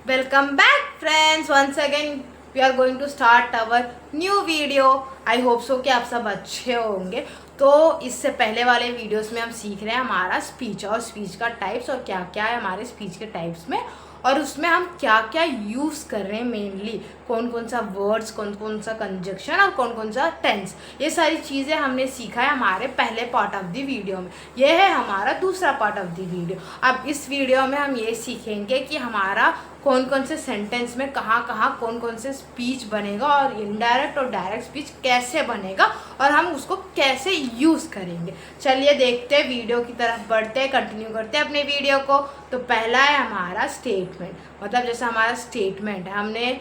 Welcome back friends. Once again we are going to start our new video. I hope so कि आप सब अच्छे होंगे। तो इससे पहले वाले वीडियोस में हम सीख रहे हैं हमारा स्पीच और स्पीच का टाइप्स और क्या क्या है हमारे स्पीच के टाइप्स में, और उसमें हम क्या क्या यूज़ कर रहे हैं, मेनली कौन कौन सा वर्ड्स, कौन कौन सा कंजक्शन और कौन कौन सा टेंस, ये सारी चीज़ें हमने सीखा है हमारे पहले पार्ट ऑफ द वीडियो में। यह है हमारा दूसरा पार्ट ऑफ द वीडियो। अब इस वीडियो में हम ये सीखेंगे कि हमारा कौन कौन से सेंटेंस में कहाँ कहाँ कौन कौन से स्पीच बनेगा और इनडायरेक्ट और डायरेक्ट स्पीच कैसे बनेगा और हम उसको कैसे यूज़ करेंगे। चलिए देखते हैं, वीडियो की तरफ बढ़ते हैं, कंटिन्यू करते हैं अपने वीडियो को। तो पहला है हमारा स्टेटमेंट, मतलब जैसे हमारा स्टेटमेंट है, हमने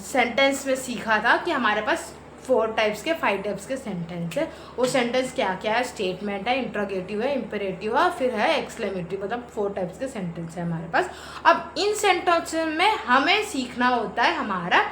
सेंटेंस में सीखा था कि हमारे पास 5 टाइप्स के सेंटेंस है। वो सेंटेंस क्या क्या है? स्टेटमेंट है, इंट्रोगेटिव है, इम्पेरेटिव है, फिर है एक्सक्लेमेटिव, मतलब 4 टाइप्स के सेंटेंस है हमारे पास। अब इन सेंटेंस में हमें सीखना होता है हमारा,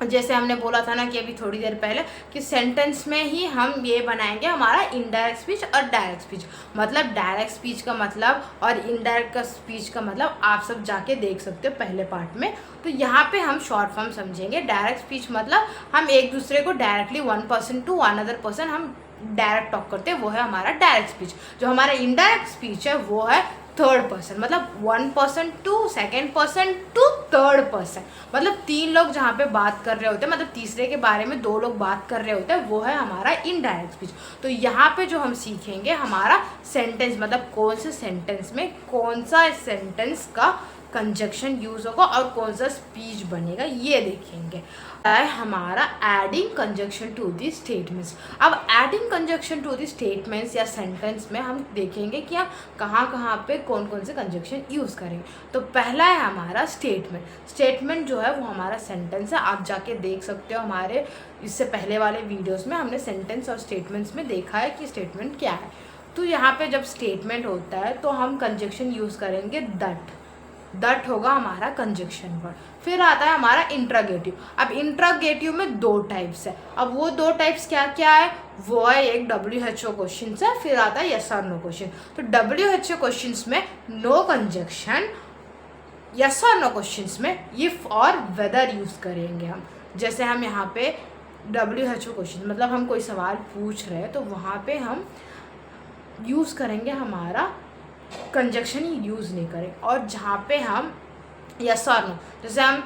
जैसे हमने बोला था ना कि अभी थोड़ी देर पहले, कि सेंटेंस में ही हम ये बनाएंगे हमारा इनडायरेक्ट स्पीच और डायरेक्ट स्पीच। मतलब डायरेक्ट स्पीच का मतलब और इनडायरेक्ट का स्पीच का मतलब आप सब जाके देख सकते हो पहले पार्ट में। तो यहाँ पे हम शॉर्ट फॉर्म समझेंगे। डायरेक्ट स्पीच मतलब हम एक दूसरे को directly one person to another person हम डायरेक्ट टॉक करते हैं, वो है हमारा डायरेक्ट स्पीच। जो हमारा इनडायरेक्ट स्पीच है वो है थर्ड पर्सन, मतलब 1 person to second person to third person, मतलब 3 लोग जहाँ पे बात कर रहे होते हैं, मतलब तीसरे के बारे में 2 लोग बात कर रहे होते हैं, वो है हमारा इनडायरेक्ट स्पीच। तो यहाँ पे जो हम सीखेंगे हमारा सेंटेंस, मतलब कौन से सेंटेंस में कौन सा सेंटेंस का कंजक्शन यूज होगा और कौन सा स्पीच बनेगा, ये देखेंगे। है हमारा adding conjunction to the statements. अब adding conjunction to the statements या सेंटेंस में हम देखेंगे कि हम कहाँ पे कौन कौन से कंजक्शन यूज़ करेंगे। तो पहला है हमारा स्टेटमेंट। स्टेटमेंट जो है वो हमारा सेंटेंस है, आप जाके देख सकते हो हमारे इससे पहले वाले वीडियोज़ में हमने सेंटेंस और स्टेटमेंट्स में देखा है कि स्टेटमेंट क्या है। तो यहाँ पे जब स्टेटमेंट होता है तो हम कंजक्शन यूज़ करेंगे दट होगा हमारा कंजक्शन वर्ड। फिर आता है हमारा इंट्रोगेटिव। अब इंट्रोगेटिव में 2 टाइप्स है। अब वो 2 टाइप्स क्या क्या है? वो है एक WHO क्वेश्चन है, फिर आता है यस और नो क्वेश्चन। तो WHO क्वेश्चन में नो कंजक्शन, यस और नो क्वेश्चन में इफ और वेदर यूज़ करेंगे हम। जैसे हम यहाँ पे WHO क्वेश्चन मतलब हम कोई सवाल पूछ रहे हैं तो वहाँ पे हम यूज़ करेंगे हमारा कंजक्शन ही यूज़ नहीं करें। और जहाँ पे हम यस और नो, जैसे हम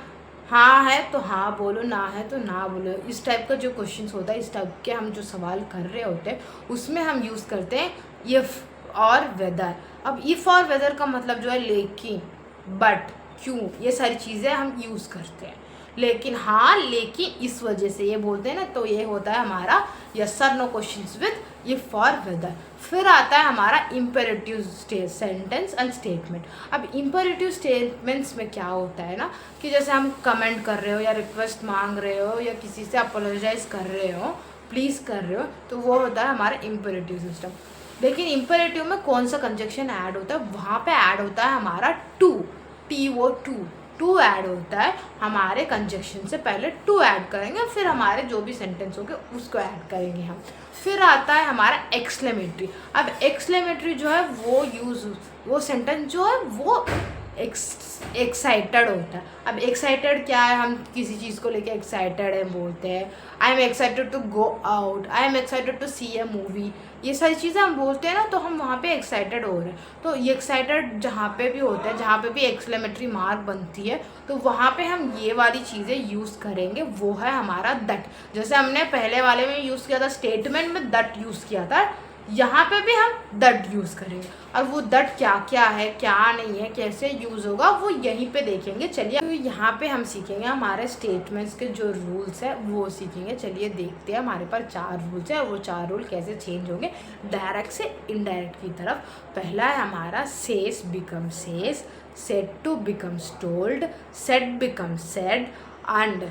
हाँ है तो हाँ बोलो, ना है तो ना बोलो, इस टाइप का जो क्वेश्चन होता है, इस टाइप के हम जो सवाल कर रहे होते हैं उसमें हम यूज़ करते हैं इफ़ और वेदर। अब इफ़ और वेदर का मतलब जो है लेकिन, बट, क्यों, ये सारी चीज़ें हम यूज़ करते हैं। लेकिन हाँ, लेकिन इस वजह से ये बोलते हैं ना, तो ये होता है हमारा यस और नो क्वेश्चंस विद इफ और वेदर। फिर आता है हमारा इम्पेरेटिव सेंटेंस एंड स्टेटमेंट। अब इम्पेरेटिव स्टेटमेंट्स में क्या होता है ना, कि जैसे हम कमेंट कर रहे हो या रिक्वेस्ट मांग रहे हो या किसी से अपोलोजाइज कर रहे हो, प्लीज़ कर रहे हो, तो वो होता है हमारा इम्पेरेटिव सिस्टम। लेकिन इम्पेरेटिव में कौन सा कंजक्शन ऐड होता है? वहाँ पे ऐड होता है हमारा टू, टू ऐड होता है हमारे कंजक्शन से पहले, टू ऐड करेंगे, फिर हमारे जो भी सेंटेंस होंगे उसको ऐड करेंगे हम। फिर आता है हमारा एक्सक्लेमेटरी। अब एक्सक्लेमेटरी जो है वो सेंटेंस जो है वो एक्साइटेड होता है। अब एक्साइटेड क्या है? हम किसी चीज़ को लेके एक्साइटेड है बोलते हैं, I am excited to go out, I am excited to see a movie, ये सारी चीज़ें हम बोलते हैं ना, तो हम वहाँ पे एक्साइटेड हो रहे हैं। तो ये एक्साइटेड जहाँ पे भी होता है, जहाँ पे भी एक्सक्लेमेटरी मार्क बनती है, तो वहाँ पे हम ये वाली चीज़ें यूज़ करेंगे, वो है हमारा दट। जैसे हमने पहले वाले में यूज़ किया था, स्टेटमेंट में दट यूज़ किया था, यहाँ पे भी हम दट यूज़ करेंगे। और वो दट क्या क्या है, क्या नहीं है, कैसे यूज़ होगा, वो यहीं पे देखेंगे। चलिए तो यहाँ पे हम सीखेंगे हमारे स्टेटमेंट्स के जो रूल्स है वो सीखेंगे। चलिए देखते हैं, हमारे पास 4 रूल्स है और वो 4 रूल कैसे चेंज होंगे डायरेक्ट से इनडायरेक्ट की तरफ। पहला है हमारा says become says, said to becomes told, said become said and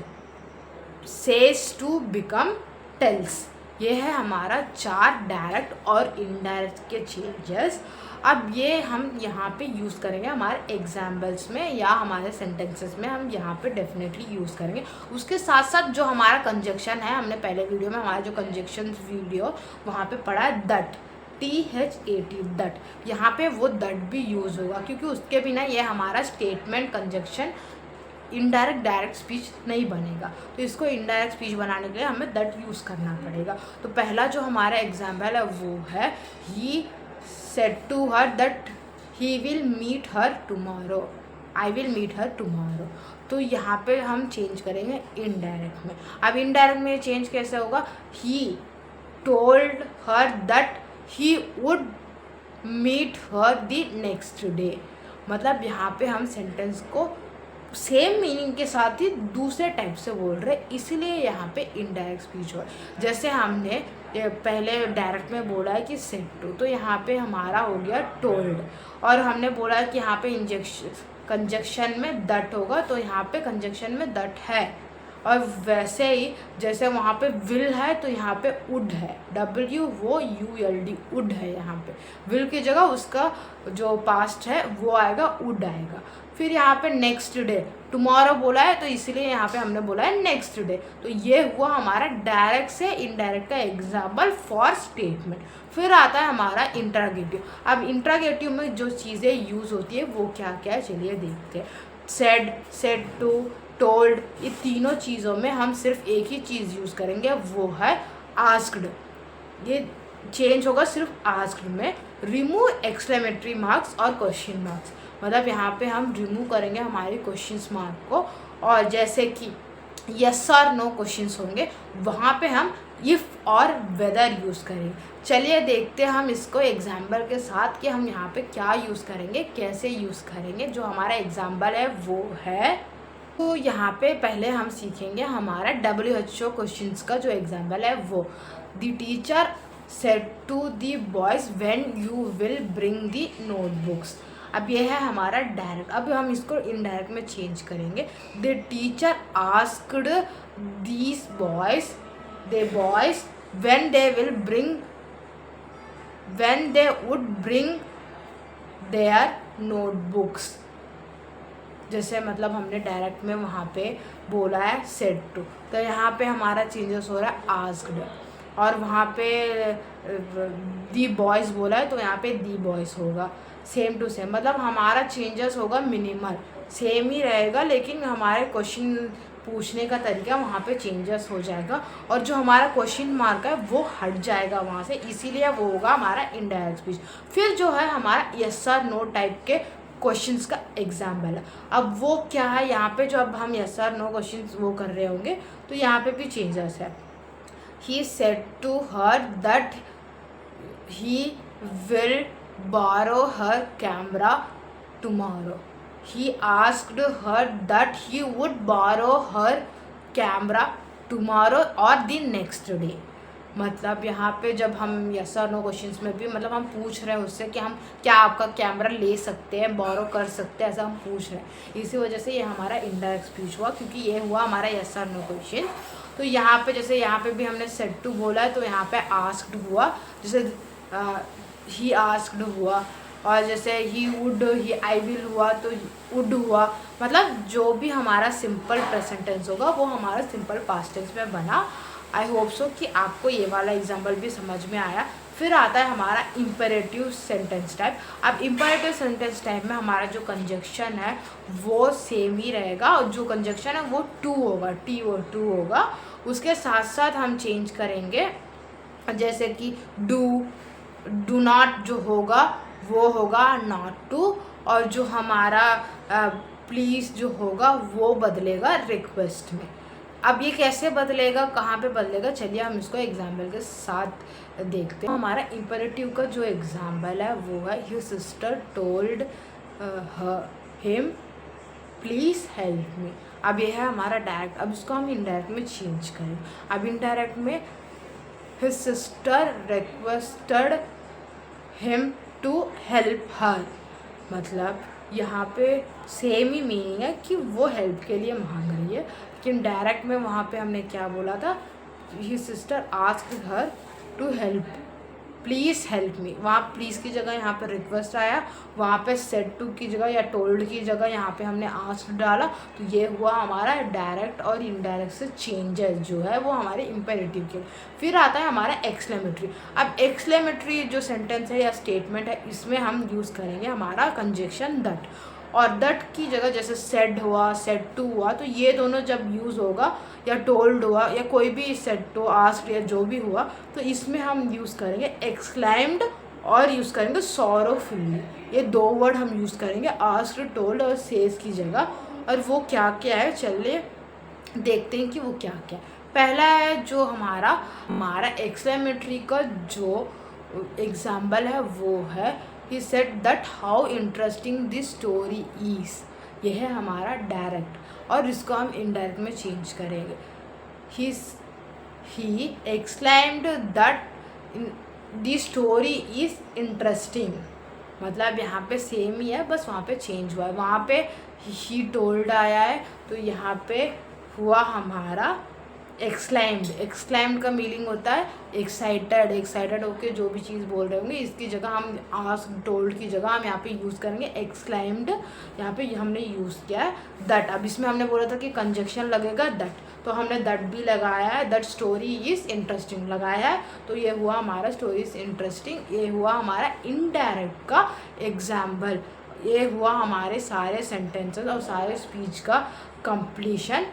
says to become tells. ये है हमारा 4 डायरेक्ट और इनडायरेक्ट के चेंजेस। अब ये हम यहाँ पे यूज़ करेंगे हमारे एग्जाम्पल्स में या हमारे सेंटेंसेस में, हम यहाँ पे डेफिनेटली यूज़ करेंगे। उसके साथ साथ जो हमारा कंजक्शन है, हमने पहले वीडियो में हमारा जो कंजक्शन वीडियो वहाँ पे पढ़ा है दट, THAT दट, यहाँ पे वो दट भी यूज़ होगा क्योंकि उसके बिना ये हमारा statement conjunction indirect direct speech नहीं बनेगा। तो इसको इनडायरेक्ट स्पीच बनाने के लिए हमें दैट यूज़ करना पड़ेगा। तो पहला जो हमारा एग्जाम्पल है वो है he said to her that he will meet her tomorrow, I will meet her tomorrow. तो यहाँ पे हम चेंज करेंगे इनडायरेक्ट में। अब इनडायरेक्ट में चेंज कैसे होगा, he told her that he would meet her the next day. मतलब यहाँ पे हम सेंटेंस को सेम मीनिंग के साथ ही दूसरे टाइप से बोल रहे, इसीलिए यहाँ पे इनडायरेक्ट स्पीच हो। जैसे हमने पहले डायरेक्ट में बोला है कि सेड टू, तो यहाँ पे हमारा हो गया टोल्ड, और हमने बोला है कि यहाँ पे कंजक्शन में दट होगा, तो यहाँ पे कंजक्शन में दट है। और वैसे ही जैसे वहाँ पे विल है तो यहाँ पे वुड है, WOULD वुड है। यहाँ पे विल की जगह उसका जो पास्ट है वो आएगा, वुड आएगा। फिर यहाँ पे नेक्स्ट डे, टुमारो बोला है तो इसलिए यहाँ पे हमने बोला है नेक्स्ट डे। तो ये हुआ हमारा डायरेक्ट से इनडायरेक्ट का एग्जाम्पल फॉर स्टेटमेंट। फिर आता है हमारा इंट्रागेटिव। अब इंट्रागेटिव में जो चीज़ें यूज़ होती है वो क्या क्या है चलिए देखते हैं। सेड, सेड टू, टोल्ड, ये तीनों चीज़ों में हम सिर्फ एक ही चीज़ यूज़ करेंगे, वो है आस्क्ड। ये चेंज होगा सिर्फ आस्क्ड में। रिमूव एक्सक्लेमेटरी मार्क्स और क्वेश्चन मार्क्स, मतलब यहाँ पे हम रिमूव करेंगे हमारे क्वेश्चन मार्क को, और जैसे कि यस और नो क्वेश्चंस होंगे वहाँ पे हम इफ़ और वेदर यूज़ करेंगे। चलिए देखते हैं हम इसको एग्जाम्पल के साथ कि हम यहाँ पे क्या यूज़ करेंगे, कैसे यूज़ करेंगे। जो हमारा एग्जाम्पल है वो है, तो यहाँ पे पहले हम सीखेंगे हमारा WHO क्वेश्चंस का जो एग्जाम्पल है वो। The teacher said to the boys when you will bring the notebooks. अब ये है हमारा डायरेक्ट। अब हम इसको इनडायरेक्ट में चेंज करेंगे। The teacher asked these boys when they would bring their notebooks. जैसे मतलब हमने डायरेक्ट में वहाँ पे बोला है सेड टू, तो यहाँ पे हमारा चेंजेस हो रहा है आस्क्ड, और वहाँ पे दी बॉयज़ बोला है तो यहाँ पे दी बॉयज़ होगा। सेम टू सेम, मतलब हमारा चेंजेस होगा मिनिमल, सेम ही रहेगा, लेकिन हमारे क्वेश्चन पूछने का तरीका वहाँ पे चेंजेस हो जाएगा, और जो हमारा क्वेश्चन मार्क है वो हट जाएगा वहाँ से, इसीलिए वो होगा हमारा इनडायरेक्ट स्पीच। फिर जो है हमारा यस और नो टाइप के क्वेश्चंस का एग्जाम्पल है। अब वो क्या है, यहाँ पे जो अब हम यस और नो क्वेश्चंस वो कर रहे होंगे तो यहाँ पे भी चेंजेस है। He said to her that he will borrow her camera tomorrow. He asked her that he would borrow her camera tomorrow or the next day. मतलब यहाँ पे जब हम यस और नो क्वेश्चंस में भी मतलब हम पूछ रहे हैं उससे कि हम क्या आपका कैमरा ले सकते हैं, बोरो कर सकते हैं, ऐसा हम पूछ रहे हैं। इसी वजह से ये हमारा इनडायरेक्ट स्पीच हुआ, क्योंकि ये हुआ हमारा यस और नो क्वेश्चन। तो यहाँ पे जैसे यहाँ पे भी हमने सेड टू बोला है तो यहाँ पे आस्क्ड हुआ, जैसे ही आस्क्ड हुआ, और जैसे he would, he I will हुआ तो वुड हुआ। मतलब जो भी हमारा सिंपल प्रेजेंट टेंस होगा वो हमारा सिंपल पास्ट टेंस में बना। आई होप सो कि आपको ये वाला एग्जाम्पल भी समझ में आया। फिर आता है हमारा इम्पेरेटिव सेंटेंस टाइप। अब इम्पेरेटिव सेंटेंस टाइप में हमारा जो कंजक्शन है वो सेम ही रहेगा, और जो कंजक्शन है वो टू होगा, टी और टू होगा। उसके साथ साथ हम चेंज करेंगे, जैसे कि डू नॉट जो होगा वो होगा नॉट टू, और जो हमारा प्लीज़ जो होगा वो बदलेगा रिक्वेस्ट में। अब ये कैसे बदलेगा, कहाँ पे बदलेगा, चलिए हम इसको एग्जाम्पल के साथ देखते हैं। हमारा इम्पेरेटिव का जो एग्जाम्पल है वो है his sister told him please help मी। अब ये है हमारा डायरेक्ट। अब इसको हम इनडायरेक्ट में चेंज करें। अब इनडायरेक्ट में his sister requested him to help her, मतलब यहाँ पे सेम ही मीनिंग है कि वो हेल्प के लिए मांग रही है, लेकिन डायरेक्ट में वहाँ पे हमने क्या बोला था, he sister asked her to help, please help me. वहाँ प्लीज़ की जगह यहाँ पे रिक्वेस्ट आया, वहाँ पे सेड टू की जगह या टोल्ड की जगह यहाँ पे हमने आस्क्ड डाला। तो ये हुआ हमारा डायरेक्ट और इनडायरेक्ट से चेंजेस जो है वो हमारे इम्पेरेटिव के। फिर आता है हमारा एक्सक्लेमेटरी। अब एक्सक्लेमेटरी जो सेंटेंस है या स्टेटमेंट है इसमें हम यूज़ करेंगे हमारा कंजक्शन दैट। और दैट की जगह जैसे सेड हुआ, सेड टू हुआ, तो ये दोनों जब यूज़ होगा या टोल्ड हुआ या कोई भी सेड टू आस्क्ड या जो भी हुआ, तो इसमें हम यूज़ करेंगे एक्सक्लाइम्ड और यूज़ करेंगे सॉरोफुली। ये 2 वर्ड हम यूज़ करेंगे आस्क्ड, टोल्ड और सेज की जगह। और वो क्या क्या है चलिए देखते हैं कि वो क्या क्या है। पहला है जो हमारा एक्सक्लेमेटरी का जो एग्जाम्पल है वो है he said that how interesting this story is. ये है हमारा डायरेक्ट, और इसको हम इनडायरेक्ट में चेंज करेंगे। He exclaimed that this story is interesting, मतलब यहाँ पे सेम ही है, बस वहाँ पे चेंज हुआ है। वहाँ पे ही टोल्ड आया है, तो यहाँ पे हुआ हमारा एक्सक्लाइम्ड। एक्सक्लाइम्ड का मीनिंग होता है एक्साइटेड, एक्साइटेड होके जो भी चीज़ बोल रहे होंगे। इसकी जगह हम आस्क्ड, टोल्ड की जगह हम यहाँ पे यूज़ करेंगे एक्सक्लाइम्ड। यहाँ पे हमने यूज़ किया है दैट। अब इसमें हमने बोला था कि कंजक्शन लगेगा दैट, तो हमने दैट भी लगाया है, दैट स्टोरी इज़ इंटरेस्टिंग लगाया है, तो ये हुआ हमारा स्टोरी इज़ इंटरेस्टिंग। ये हुआ हमारा इनडायरेक्ट का एग्जाम्पल। ये हुआ हमारे सारे सेंटेंसेस और सारे स्पीच का कंप्लीशन।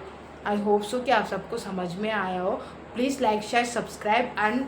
आई होप सो कि आप सबको समझ में आया हो। Please like, share, subscribe and